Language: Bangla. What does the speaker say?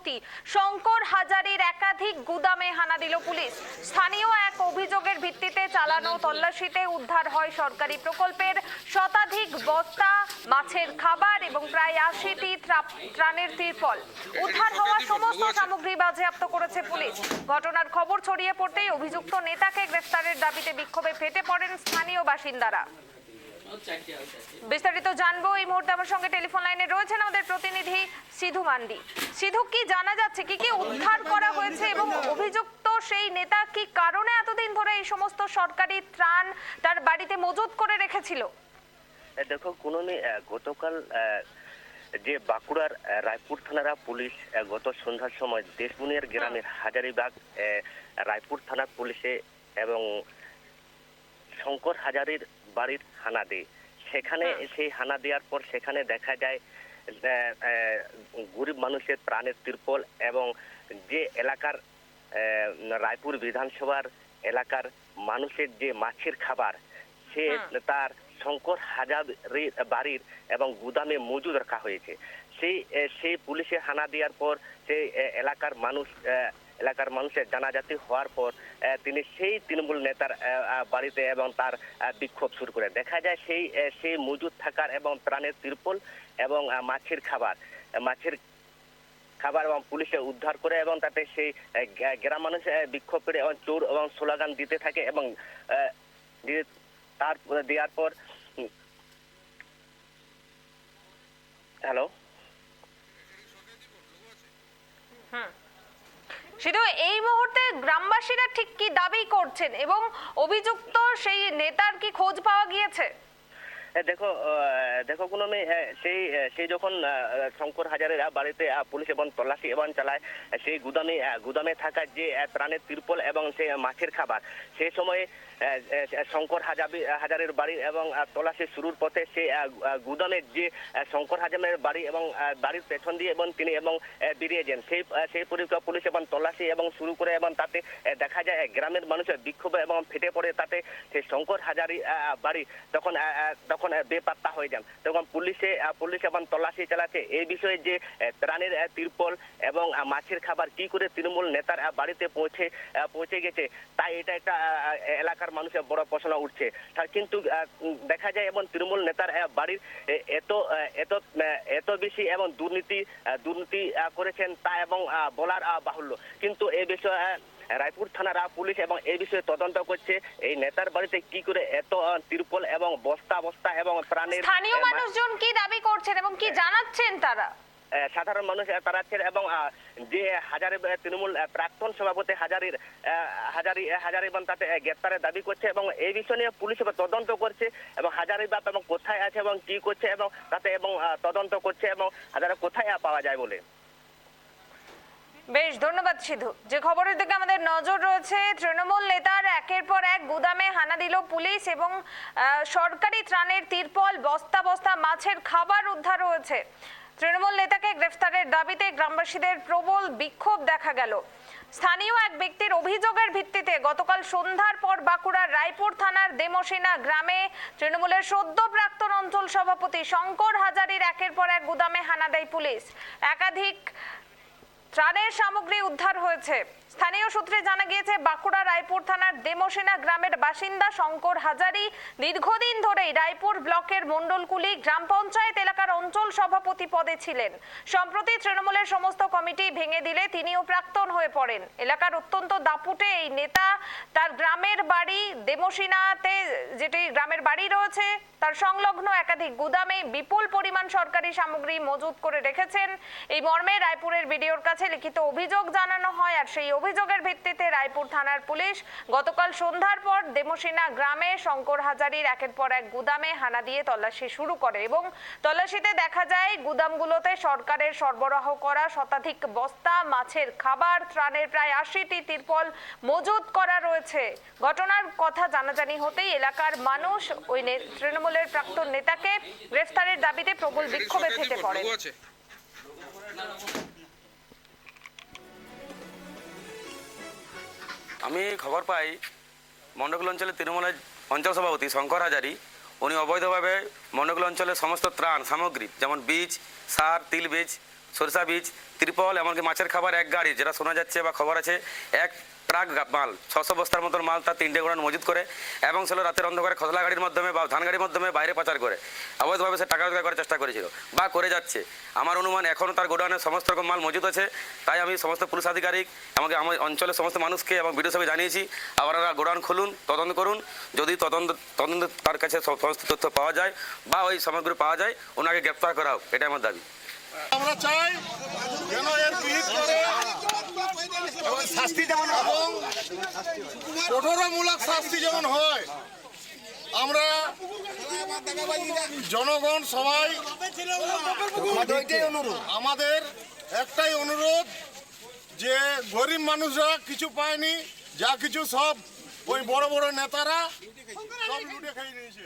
সভাপতি শঙ্কর হাজারির একাধিক গুদামে হানা দিল পুলিশ। স্থানীয় এক অভিযোগের ভিত্তিতে চালানো তল্লাশিতে উদ্ধার হয় সরকারি প্রকল্পের শতাধিক বস্তা, মাছের খাবার এবং প্রায় ৮০টি ত্রাণের তিরপল। উদ্ধার হওয়া সমস্ত সামগ্রী বাজেয়াপ্ত করেছে পুলিশ। ঘটনার খবর ছড়িয়ে পড়তেই অভিযুক্ত নেতাকে গ্রেফতারের দাবিতে বিক্ষোভে ফেটে পড়েন স্থানীয় বাসিন্দারা। বিস্তারিত জানবো এই মুহূর্তে আমার সঙ্গে টেলিফোন লাইনে রয়েছেন আমাদের প্রতিনিধি সিধু মান্ডি। সিধু, কি জানা যাচ্ছে, কি কি উদ্ধার করা হয়েছে এবং অভিযুক্ত সেই নেতা কি কারণে এতদিন ধরে এই সমস্ত সরকারি ত্রাণ তার বাড়িতে মজুত করে রেখেছিল? দেখো কুননি, গতকাল যে বাঁকুড়ার রায়পুর থানারা পুলিশ গত সন্ধ্যার সময় দেশবুনিয়ার গ্রামের হাজারিবাগ রায়পুর থানার পুলিশে এবং শঙ্কর হাজারির বাড়ির হানা দেয়। সেখানে সেই হানা দেওয়ার পর সেখানে দেখা যায় গরিব মানুষের প্রাণের তিরপল এবং যে এলাকার রায়পুর বিধানসভার এলাকার মানুষের যে মাছের খাবার সে তার শঙ্কর হাজারির বাড়ির এবং গুদামে মজুদ রাখা হয়েছে। সেই পুলিশে হানা দেওয়ার পর সেই এলাকার মানুষের জানাজাতি হওয়ার পর তিনি সেই তৃণমূল নেতার বাড়িতে এবং তার বিক্ষোভ শুরু করে। দেখা যায় সেই মজুদ থাকার এবং ত্রাণের তিরপল এবং মাছের খাবার এবং পুলিশে উদ্ধার করে এবং তাতে সেই গ্রাম মানুষ বিক্ষোভ করে এবং চোর এবং স্লোগান দিতে থাকে এবং তার দেওয়ার পর হ্যালো শুধু এই মুহূর্তে গ্রামবাসীরা ঠিক কি দাবি করছেন এবং অভিযুক্ত সেই নেতার কি খোঁজ পাওয়া গিয়েছে? দেখো কোনো সেই যখন শঙ্কর হাজারের বাড়িতে পুলিশ এবং তল্লাশি এবং চালায় সেই গুদামে থাকা যে ত্রাণের তিরপল এবং সেই মাছের খাবার, সেই সময়ে শঙ্কর হাজারের বাড়ি এবং তল্লাশি শুরুর পথে সেই গুদামের যে শঙ্কর হাজারের বাড়ি এবং বাড়ির পেছন দিয়ে এবং তিনি এবং বেরিয়ে যান। সেই পরিপ্রেক্ষিতে পুলিশ এবং তল্লাশি এবং শুরু করে এবং তাতে দেখা যায় গ্রামের মানুষের বিক্ষোভ এবং ফেটে পড়ে। তাতে সেই শঙ্কর হাজারি বাড়ি তখন বেপাত্তা হয়ে যান। তখন পুলিশ এবং তল্লাশি চালাচ্ছে এই বিষয়ে যে ত্রাণের তিরপল এবং মাছের খাবার কি করে তৃণমূল নেতার বাড়িতে পৌঁছে গেছে, তাই এটা একটা এলাকার মানুষের বড় প্রশ্ন উঠছে। কিন্তু দেখা যায় এবং তৃণমূল নেতার বাড়ির এত বেশি এবং দুর্নীতি করেছেন তা এবং বলার বাহুল্য। কিন্তু এই বিষয়ে রায়পুর থানার পুলিশ এবং এই বিষয়ে তদন্ত করছে এই নেতার বাড়িতে কি করে এত তিরপল এবং বস্তা এবং প্রাণের। স্থানীয় মানুষজন কি দাবি করছেন এবং কি জানাচ্ছেন তারা? সাধারণ মানুষ তাড়াচ্ছেন এবং যে হাজারি তৃণমূল প্রাক্তন সভাপতি হাজারি এবং তাতে গ্রেপ্তারের দাবি করছে এবং এই বিষয় নিয়ে পুলিশ তদন্ত করছে এবং হাজারিবাগ এবং কোথায় আছে এবং কি করছে এবং তাতে এবং তদন্ত করছে এবং হাজারে কোথায় পাওয়া যায় বলে। বেশ, ধন্যবাদ সিধু। যে খবরের দিকে আমাদের নজর রয়েছে, তৃণমূল নেতার একের পর এক গুদামে হানা দিল পুলিশ এবং সরকারি ত্রাণের তিরপল, বস্তা মাছের খাবার উদ্ধার হয়েছে। তৃণমূল নেতাকে গ্রেফতারের দাবিতে গ্রামবাসীদের প্রবল বিক্ষোভ দেখা গেল। স্থানীয় এক ব্যক্তির অভিযোগের ভিত্তিতে গতকাল সন্ধ্যার পর বাঁকুড়ার রায়পুর থানার দেমসিনা গ্রামে তৃণমূলের সদ্য প্রাক্তন অঞ্চল সভাপতি শঙ্কর হাজারির একের পর এক গুদামে হানা দেয় পুলিশ। একাধিক ত্রাণের সামগ্রী উদ্ধার হয়েছে। স্থানীয় সূত্রে জানা গিয়েছে বাঁকুড়া রায়পুর থানার দেমসিনা গ্রামের বাসিন্দা শঙ্কর হাজারি দীর্ঘদিন ধরেই রায়পুর ব্লকের মণ্ডলকুলি গ্রাম পঞ্চায়েত এলাকার অঞ্চল সভাপতি পদে ছিলেন। সম্প্রতি তৃণমূলের সমস্ত কমিটি ভেঙে দিলে তিনিও প্রাক্তন হয়ে পড়েন। এলাকার অত্যন্ত দাপুটে এই নেতা তার গ্রামের বাড়ি দেমসিনাতে, যেটি গ্রামের বাড়ি রয়েছে, তার সংলগ্ন একাধিক গুদামে বিপুল পরিমাণ সরকারি সামগ্রী মজুত করে রেখেছেন। এই মর্মে রায়পুরের বিডিওর কাছে লিখিত অভিযোগ জানানো হয় আর সেই অভিযোগের ভিত্তিতে রায়পুর থানার পুলিশ গতকাল সন্ধ্যার পর দেমসিনা গ্রামে শঙ্কর হাজারির একের পর এক গুদামে হানা দিয়ে তল্লাশি শুরু করে এবং তল্লাশিতে দেখা যায় গুদামগুলোতে সরকারের সরবরাহ করা শতাধিক বস্তা, মাছের খাবার, ত্রাণের প্রায় ৮০টি তিরপল মজুত করা রয়েছে। ঘটনার কথা জানাজানি হতেই এলাকার মানুষ ওই তৃণমূলের প্রাক্তন নেতাকে গ্রেফতারের দাবিতে প্রবল বিক্ষোভে ফেটে পড়ে। আমি খবর পাই মণ্ডকুল অঞ্চলের তৃণমূলের অঞ্চল সভাপতি শঙ্কর হাজারি উনি অবৈধভাবে মণ্ডকুল অঞ্চলের সমস্ত ত্রাণ সামগ্রী যেমন বীজ, সার, তিল বীজ সরিষা বীজ, ত্রিপল, এমনকি মাছের খাবার এক গাড়ি, যেটা শোনা যাচ্ছে বা খবর আছে এক ট্রাক মাল 600 বস্তার মতন মাল তার 3টে গোডাউন মজুত করে এবং সেগুলো রাতের অন্ধকারে খসলা গাড়ির মাধ্যমে বা ধান গাড়ির মাধ্যমে বাইরে পাচার করে অবৈধভাবে সে টাকা রোজগার করার চেষ্টা করেছিল বা করে যাচ্ছে। আমার অনুমান এখনও তার গোডাউনে সমস্ত রকম মাল মজুদ আছে। তাই আমি সমস্ত পুলিশ আধিকারিক এমনকি আমার অঞ্চলের সমস্ত মানুষকে এবং বিডিও সাহেবকে জানিয়েছি, আপনারা গোডাউন খুলুন, তদন্ত করুন। যদি তদন্ত তার কাছে সমস্ত তথ্য পাওয়া যায় বা ওই সামগ্রী পাওয়া যায়, ওনাকে গ্রেপ্তার করা হোক, এটাই আমার দাবি। আমরা চাই যেন এর বিহিত করে এবং শাস্তি যেমন এবং কঠোরমূলক শাস্তি যেমন হয়। আমরা জনগণ সবাই আমাদের একটাই অনুরোধ যে গরিব মানুষরা কিছু পায়নি, যা কিছু সব ওই বড় বড় নেতারা সব লুটে খেয়ে নিয়েছে।